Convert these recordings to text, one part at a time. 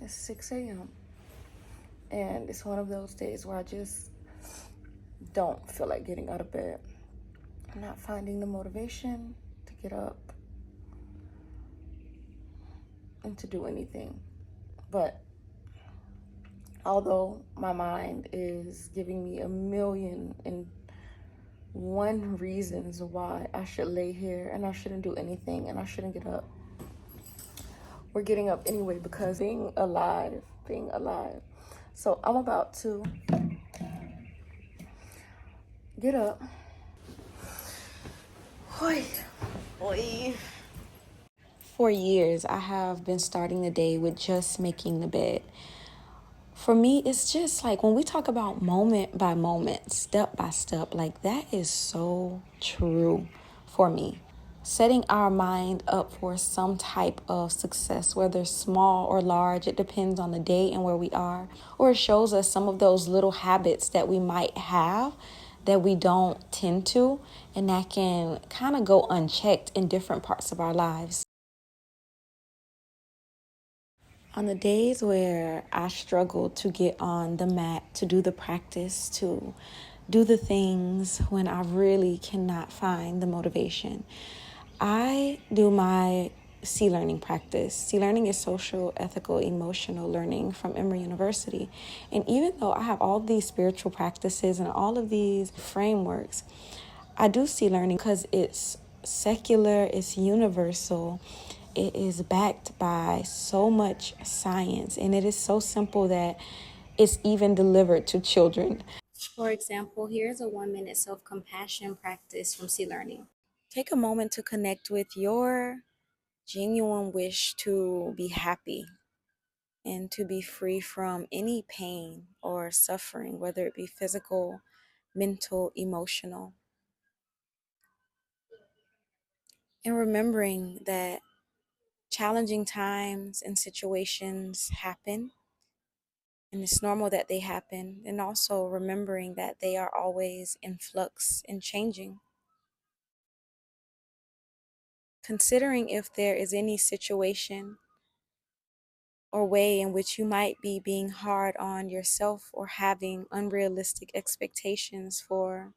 It's 6 a.m. and it's one of those days where I just don't feel like getting out of bed. I'm not finding the motivation to get up and to do anything. But although my mind is giving me a million and one reasons why I should lay here and I shouldn't do anything and I shouldn't get up, we're getting up anyway because being alive. So I'm about to get up. Oi, oi. For years, I have been starting the day with just making the bed. For me, it's just like when we talk about moment by moment, step by step, like that is so true for me. Setting our mind up for some type of success, whether small or large, it depends on the day and where we are. Or it shows us some of those little habits that we might have that we don't tend to, and that can kind of go unchecked in different parts of our lives. On the days where I struggle to get on the mat, to do the practice, to do the things when I really cannot find the motivation, I do my C learning practice. C learning is social, ethical, emotional learning from Emory University. And even though I have all these spiritual practices and all of these frameworks, I do C learning because it's secular, it's universal, it is backed by so much science, and it is so simple that it's even delivered to children. For example, here's a 1 minute self compassion practice from C Learning. Take a moment to connect with your genuine wish to be happy and to be free from any pain or suffering, whether it be physical, mental, emotional. And remembering that challenging times and situations happen, and it's normal that they happen, and also remembering that they are always in flux and changing. Considering if there is any situation or way in which you might be being hard on yourself or having unrealistic expectations for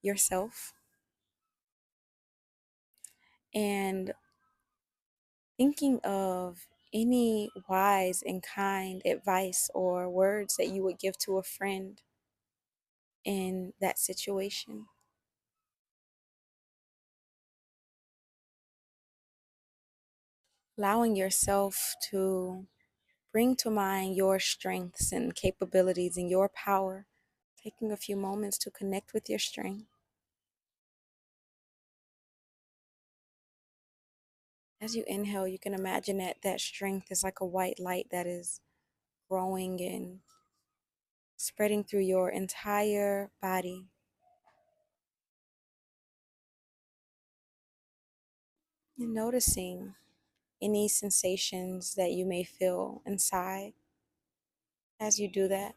yourself, and thinking of any wise and kind advice or words that you would give to a friend in that situation. Allowing yourself to bring to mind your strengths and capabilities and your power. Taking a few moments to connect with your strength. As you inhale, you can imagine that that strength is like a white light that is growing and spreading through your entire body. And noticing any sensations that you may feel inside as you do that.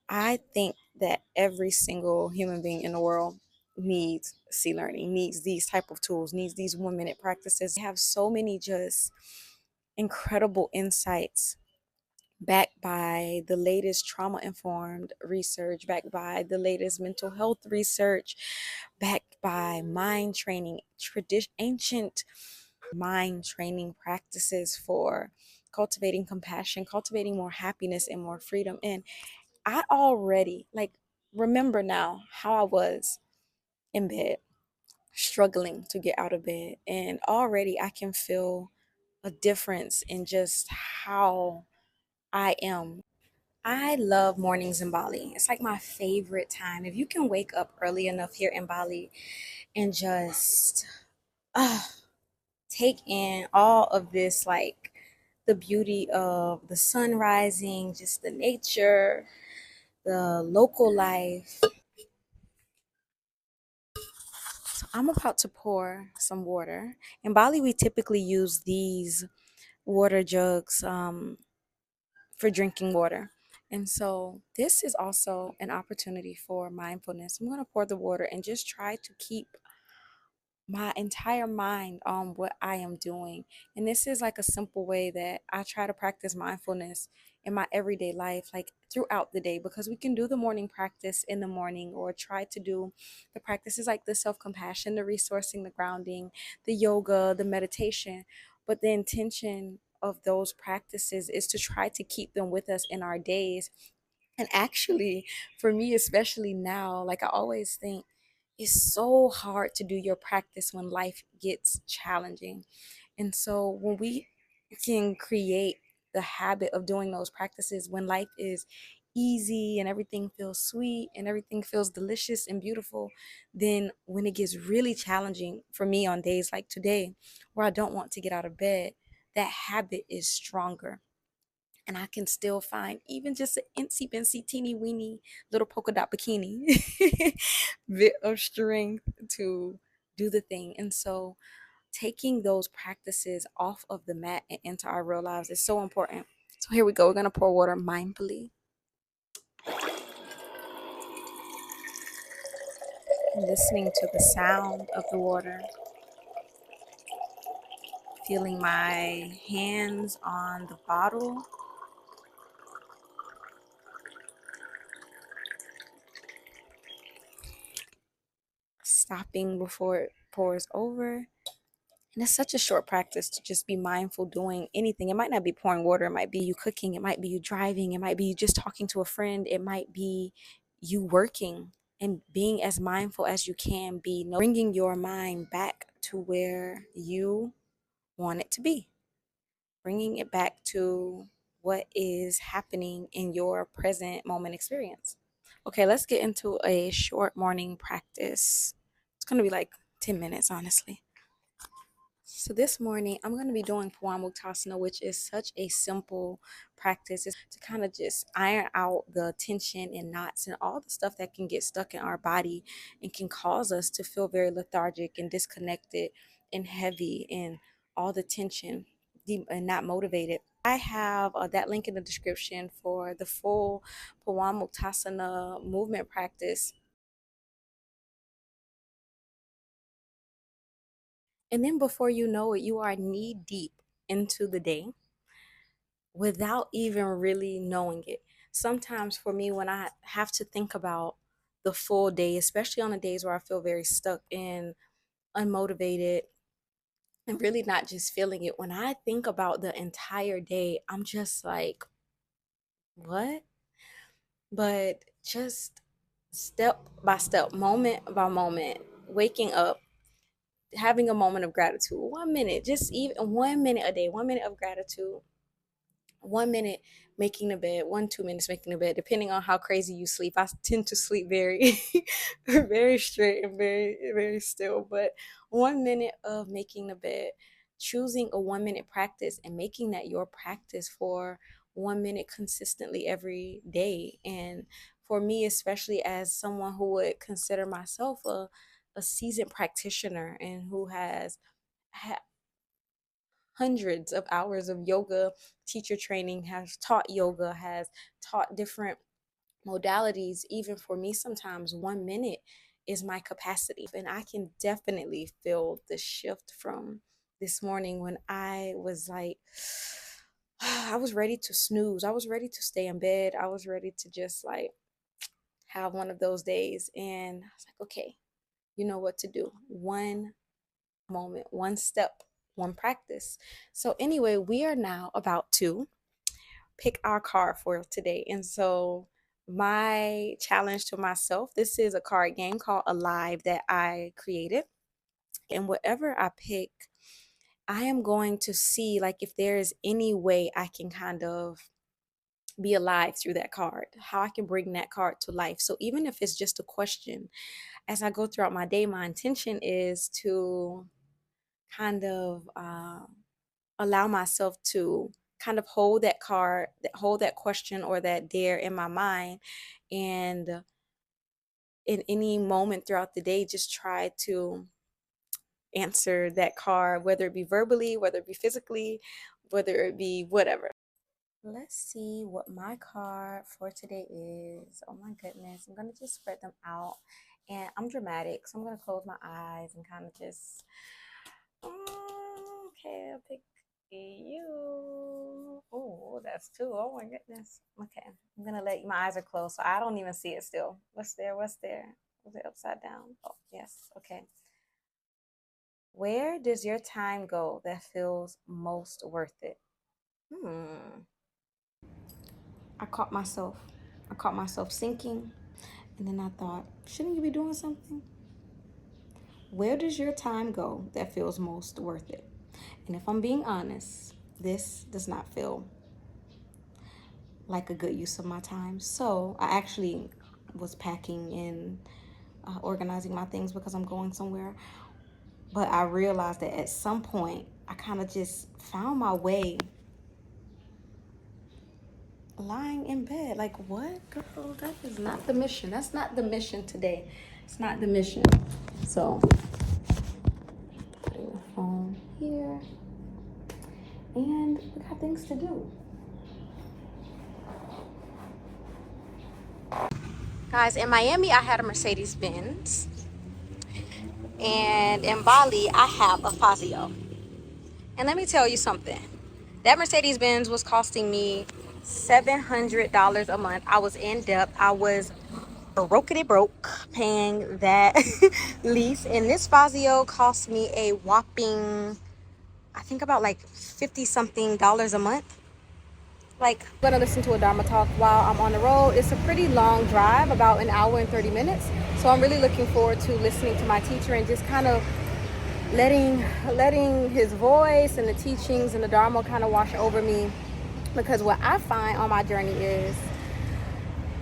I think that every single human being in the world needs C learning, needs these type of tools, needs these 1 minute practices. They have so many just incredible insights backed by the latest trauma informed research, backed by the latest mental health research, backed by mind training, ancient mind training practices for cultivating compassion, cultivating more happiness and more freedom. And I already remember now how I was in bed, struggling to get out of bed. And already I can feel a difference in just how I am. I love mornings in Bali. It's like my favorite time. If you can wake up early enough here in Bali and just uh, take in all of this, like the beauty of the sun rising, just the nature, the local life. So I'm about to pour some water. In Bali, we typically use these water jugs for drinking water. And so this is also an opportunity for mindfulness. I'm going to pour the water and just try to keep my entire mind on what I am doing. And this is like a simple way that I try to practice mindfulness in my everyday life, like throughout the day, because we can do the morning practice in the morning or try to do the practices like the self compassion, the resourcing, the grounding, the yoga, the meditation. But the intention of those practices is to try to keep them with us in our days. And actually, for me, especially now, like I always think, it's so hard to do your practice when life gets challenging. And so when we can create the habit of doing those practices when life is easy and everything feels sweet and everything feels delicious and beautiful, then when it gets really challenging for me on days like today, where I don't want to get out of bed, that habit is stronger, and I can still find even just an incy bincy teeny weeny little polka dot bikini bit of strength to do the thing. And so taking those practices off of the mat and into our real lives is so important. So here we go. We're gonna pour water mindfully, listening to the sound of the water, feeling my hands on the bottle, stopping before it pours over. And it's such a short practice to just be mindful doing anything. It might not be pouring water, it might be you cooking, it might be you driving, it might be you just talking to a friend, it might be you working, and being as mindful as you can be, bringing your mind back to where you want it to be, bringing it back to what is happening in your present moment experience. Okay, let's get into a short morning practice. It's going to be like 10 minutes, honestly. So this morning, I'm going to be doing Pawamuktasana, which is such a simple practice. It's to kind of just iron out the tension and knots and all the stuff that can get stuck in our body and can cause us to feel very lethargic and disconnected and heavy and all the tension and not motivated. I have that link in the description for the full Pawamuktasana movement practice. And then before you know it, you are knee deep into the day without even really knowing it. Sometimes for me, when I have to think about the full day, especially on the days where I feel very stuck and unmotivated and really not just feeling it, when I think about the entire day, I'm just like, what? But just step by step, moment by moment, waking up, having a moment of gratitude, 1 minute, just even 1 minute a day, 1 minute of gratitude, 1 minute making the bed, 2 minutes making the bed, depending on how crazy you sleep. I tend to sleep very, very straight and very, very still. But 1 minute of making the bed, choosing a 1 minute practice and making that your practice for 1 minute consistently every day. And for me, especially as someone who would consider myself a seasoned practitioner and who has hundreds of hours of yoga teacher training, has taught yoga, has taught different modalities. Even for me, sometimes 1 minute is my capacity. And I can definitely feel the shift from this morning when I was like, I was ready to snooze. I was ready to stay in bed. I was ready to just like have one of those days. And I was like, okay, you know what to do. One moment, one step, one practice. So, anyway, we are now about to pick our card for today. And so, my challenge to myself, this is a card game called Alive that I created. And whatever I pick, I am going to see like if there is any way I can kind of be alive through that card, how I can bring that card to life. So even if it's just a question, as I go throughout my day, my intention is to kind of allow myself to kind of hold that card, hold that question or that dare in my mind. And in any moment throughout the day, just try to answer that card, whether it be verbally, whether it be physically, whether it be whatever. Let's see what my card for today is. Oh my goodness. I'm going to just spread them out. And I'm dramatic, so I'm going to close my eyes and kind of just. Okay, I'll pick you. Oh, that's two. Oh my goodness. Okay, I'm going to let you. My eyes are closed, so I don't even see it still. What's there? What's there? Was it upside down? Oh, yes. Okay. Where does your time go that feels most worth it? Hmm. I caught myself. I caught myself sinking. And then I thought, shouldn't you be doing something? Where does your time go that feels most worth it? And if I'm being honest, this does not feel like a good use of my time. So I actually was packing and organizing my things because I'm going somewhere. But I realized that at some point, I kind of just found my way lying in bed. Like, what, girl? That is not the mission. That's not the mission today. It's not the mission. So, putting the phone here. And we got things to do. Guys, in Miami, I had a Mercedes Benz. And in Bali, I have a Fazio. And let me tell you something. That Mercedes Benz was costing me $700 a month. I was in debt. I was broke paying that lease. And this Fazio cost me a whopping, I think about like 50 something dollars a month. Like, I'm gonna listen to a Dharma talk while I'm on the road. It's a pretty long drive, about an hour and 30 minutes. So I'm really looking forward to listening to my teacher and just kind of letting his voice and the teachings and the Dharma kind of wash over me. Because what I find on my journey is,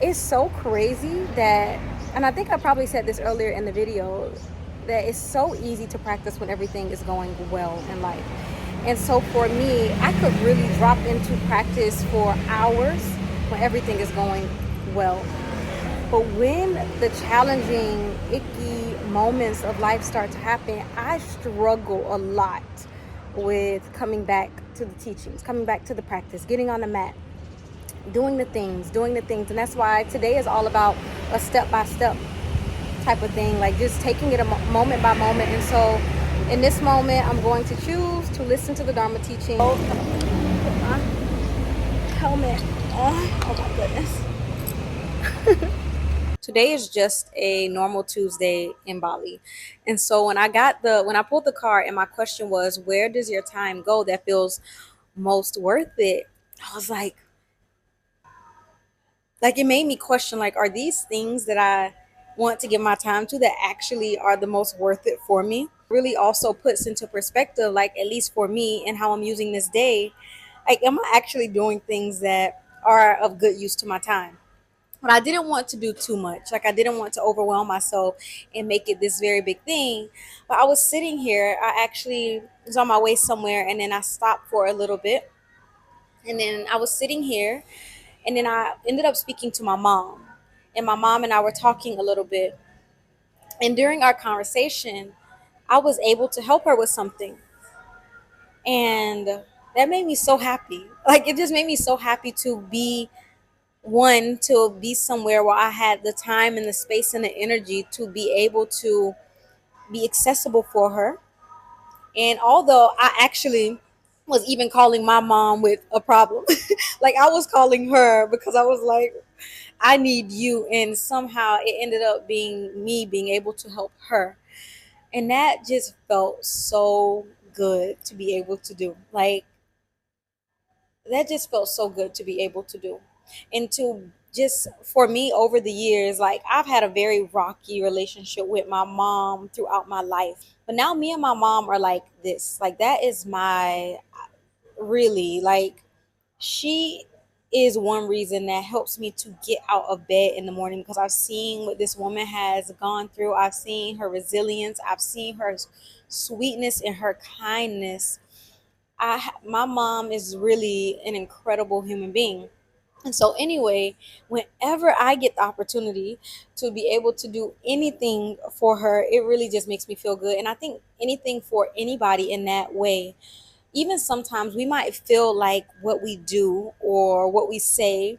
it's so crazy that, and I think I probably said this earlier in the video, that it's so easy to practice when everything is going well in life. And so for me, I could really drop into practice for hours when everything is going well. But when the challenging, icky moments of life start to happen, I struggle a lot with coming back to the teachings, coming back to the practice, getting on the mat, doing the things. And that's why today is all about a step-by-step type of thing, like just taking it a moment by moment. And so in this moment, I'm going to choose to listen to the Dharma teaching. Put my helmet on. Oh my goodness. Today is just a normal Tuesday in Bali. And so when I pulled the card and my question was, where does your time go that feels most worth it? I was like it made me question, like, are these things that I want to give my time to that actually are the most worth it for me? Really also puts into perspective, like, at least for me and how I'm using this day, like, am I actually doing things that are of good use to my time? But I didn't want to do too much. Like, I didn't want to overwhelm myself and make it this very big thing. But I was sitting here, I actually was on my way somewhere, and then I stopped for a little bit. And then I was sitting here, and then I ended up speaking to my mom. And my mom and I were talking a little bit. And during our conversation, I was able to help her with something. And that made me so happy. Like, it just made me so happy to be one, to be somewhere where I had the time and the space and the energy to be able to be accessible for her. And although I actually was even calling my mom with a problem, like, I was calling her because I was like, I need you. And somehow it ended up being me being able to help her. And that just felt so good to be able to do. Like, that just felt so good to be able to do. And to just, for me, over the years, like, I've had a very rocky relationship with my mom throughout my life. But now me and my mom are like this. Like, that is my, really, like, she is one reason that helps me to get out of bed in the morning, because I've seen what this woman has gone through. I've seen her resilience. I've seen her sweetness and her kindness. My mom is really an incredible human being. And so anyway, whenever I get the opportunity to be able to do anything for her, it really just makes me feel good. And I think anything for anybody in that way even sometimes we might feel like what we do or what we say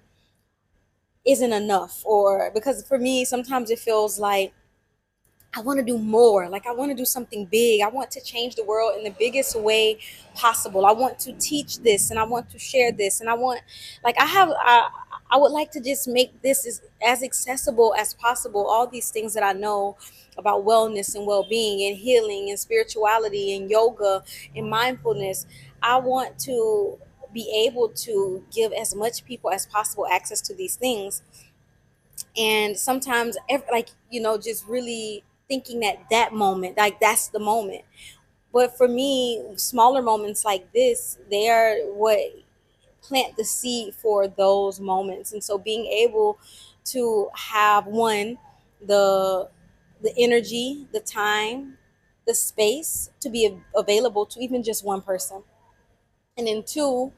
isn't enough, or because for me sometimes it feels like I want to do more. Like I want to do something big. I want to change the world in the biggest way possible. I want to teach this and I want to share this and I want, like I would like to just make this as accessible as possible. All these things that I know about wellness and well-being and healing and spirituality and yoga and mindfulness. I want to be able to give as much people as possible access to these things. And sometimes like, just really thinking that that moment, like that's the moment. But for me, smaller moments like this, they are what plant the seed for those moments. And so being able to have one, the the energy, the time, the space to be available to even just one person, and then two,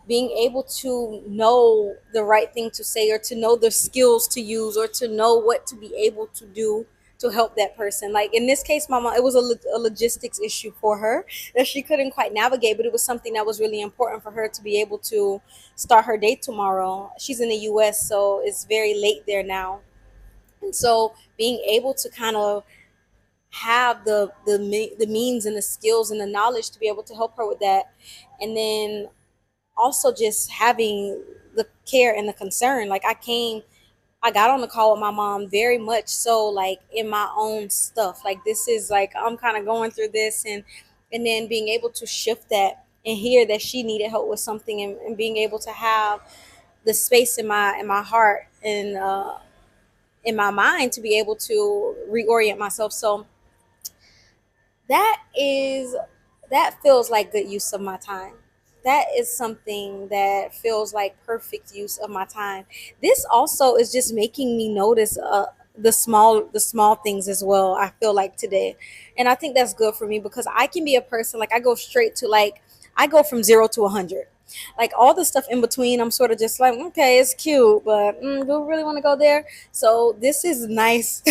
being able to know the right thing to say or to know the skills to use or to know what to be able to do to help that person. Like in this case, my mom, it was a logistics issue for her that she couldn't quite navigate, but it was something that was really important for her to be able to start her day tomorrow. She's in the US, so it's very late there now. And so being able to kind of have the means and the skills and the knowledge to be able to help her with that. And then also just having the care and the concern. Like I got on the call with my mom very much so like in my own stuff. Like this is like I'm kind of going through this, and then being able to shift that and hear that she needed help with something, and being able to have the space in my heart and in my mind to be able to reorient myself. So that is that feels like good use of my time. That is something that feels like perfect use of my time. This also is just making me notice the small things as well. I feel like today, and I think that's good for me because I can be a person like I go straight to like I go from 0 to 100. Like all the stuff in between, I'm sort of just like, okay, it's cute, but do we really want to go there? So this is nice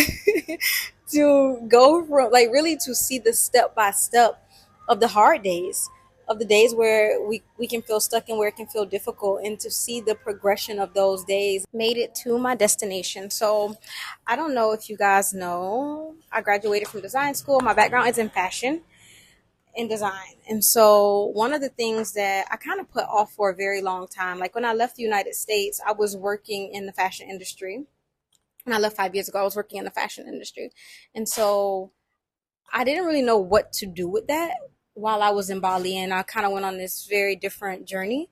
to go from like really to see the step by step of the hard days, of the days where we can feel stuck and where it can feel difficult, and to see the progression of those days made it to my destination. So I don't know if you guys know, I graduated from design school. My background is in fashion and design. And so one of the things that I kind of put off for a very long time, like when I left the United States, I was working in the fashion industry. When I left 5 years ago, I was working in the fashion industry. And so I didn't really know what to do with that while I was in Bali, and I kind of went on this very different journey.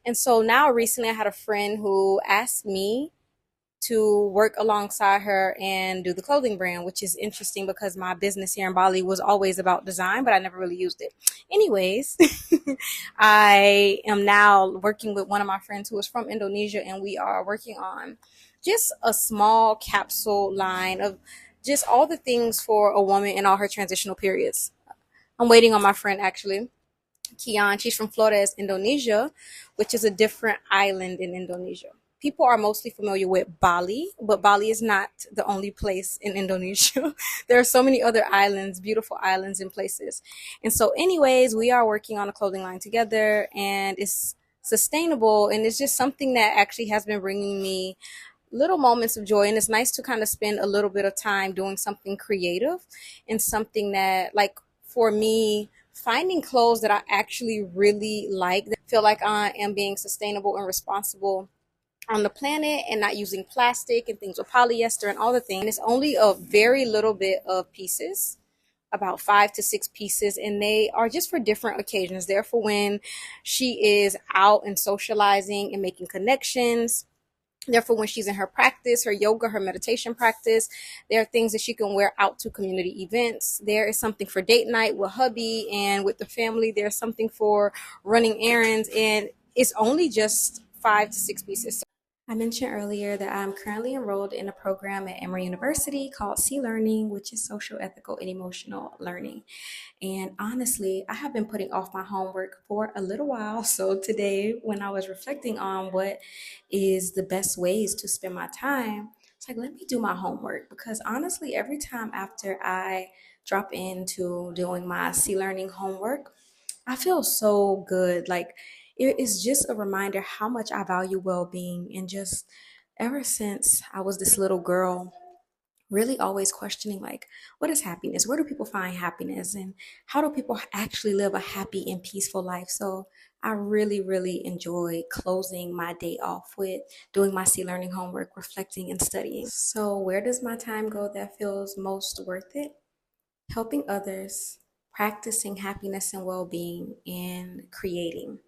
And so now recently I had a friend who asked me to work alongside her and do the clothing brand, which is interesting because my business here in Bali was always about design, but I never really used it. Anyways, I am now working with one of my friends who is from Indonesia, and we are working on just a small capsule line of just all the things for a woman in all her transitional periods. I'm waiting on my friend actually. Kian. She's from Flores, Indonesia, which is a different island in Indonesia. People are mostly familiar with Bali, but Bali is not the only place in Indonesia. There are so many other islands, beautiful islands and places. And so, anyways, we are working on a clothing line together, and it's sustainable, and it's just something that actually has been bringing me little moments of joy. And it's nice to kind of spend a little bit of time doing something creative and something that, like, for me, finding clothes that I actually really like, that feel like I am being sustainable and responsible on the planet and not using plastic and things with polyester and all the things. And it's only a very little bit of pieces, about 5 to 6 pieces, and they are just for different occasions. They're for when she is out and socializing and making connections. Therefore, when she's in her practice, her yoga, her meditation practice, there are things that she can wear out to community events. There is something for date night with hubby and with the family. There's something for running errands, and it's only just 5 to 6 pieces. I mentioned earlier that I'm currently enrolled in a program at Emory University called Sea Learning, which is social, ethical, and emotional learning. And honestly, I have been putting off my homework for a little while. So today, when I was reflecting on what is the best ways to spend my time, it's like, let me do my homework. Because honestly, every time after I drop into doing my Sea Learning homework, I feel so good. Like it is just a reminder how much I value well-being, and just ever since I was this little girl, really always questioning like what is happiness? Where do people find happiness, and how do people actually live a happy and peaceful life? So I really enjoy closing my day off with doing my sea learning homework, reflecting and studying. So where does my time go that feels most worth it? Helping others, practicing happiness and well-being, and creating.